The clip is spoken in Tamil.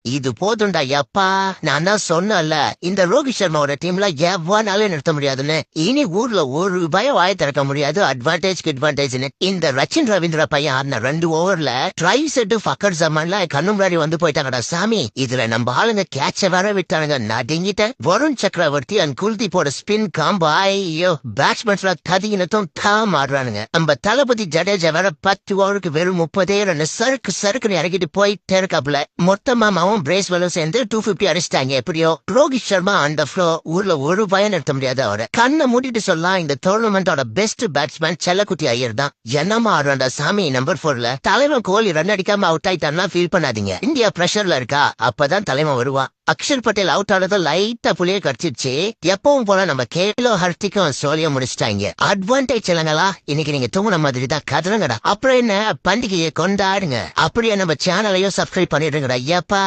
இது போதும்டா எப்பா. நான் தான் சொன்னல, இந்த ரோஹித் சர்மாவோட டீம்ல எவ்வளவு நிறுத்த முடியாதுன்னு. இனி ஊர்ல ஒரு பயம் வாய திறக்க முடியாது. அட்வான்டேஜ் இந்த ரச்சின் ரவீந்திரா பையன் ஆடின 2 ஓவர்ல ட்ரை செட்டு ஃபக்கர் ஜமான்லாம் கண்ணு முன்னாடி வந்து போயிட்டாங்கடா சாமி. இதுல நம்ம ஆளுங்க கேட்ச வேற விட்டானுங்க. நடுங்கிட்டேன். வருண் சக்கரவர்த்தி அண்ட் குல்தீப்போட ஸ்பின் காம்போ, ஐயோ பேட்ஸ்மேன்ஸ்ல கதியினத்தும் தாம் ஆடுறானுங்க. நம்ம தளபதி ஜடேஜா வேற 10 ஓவருக்கு வெறும் 30 ரன் சறுக்குன்னு இறக்கிட்டு போயிட்டே இருக்காப்புல. மொத்தமா பிரேஸ்வெல்லும் சேர்ந்து 250 அடிச்சிட்டாங்க. எப்படியோ ரோஹித் சர்மா அந்த ஃப்ளோ ஊர்ல ஒரு பயம் நிறுத்த முடியாது. அவரை கண்ணை மூடிட்டு சொல்லலாம், இந்த டோர்னமெண்டோட பெஸ்ட் பேட்ஸ்மேன் செல்லக்குட்டி ஐயர் தான். என்னமா ஆடுறாண்டா சாமி. நம்பர் 4ல தலைவன் கோலி ரன் அடிக்காம அவுட் ஆயிட்டான்னா ஃபீல் பண்ணாதீங்க. இந்தியா பிரஷர்ல இருக்கா, அப்பதான் தலைவன் வருவான். அக்ஷர் பட்டேல் அவுட் ஆனது லைட்டா புளிய கடிச்சிருச்சு. எப்பவும் போல நம்ம கேலோ ஹர்த்திக்கும் சோழிய முடிச்சிட்டாங்க. அட்வான்டேஜ் இல்லங்களா, இன்னைக்கு நீங்க தூங்குன மாதிரி தான் கதறங்கடா. அப்புறம் என்ன, பண்டிகையை கொண்டாடுங்க. அப்படியே நம்ம சேனலையும் சப்ஸ்கிரைப் பண்ணிடுங்கடா. ஐயாப்பா.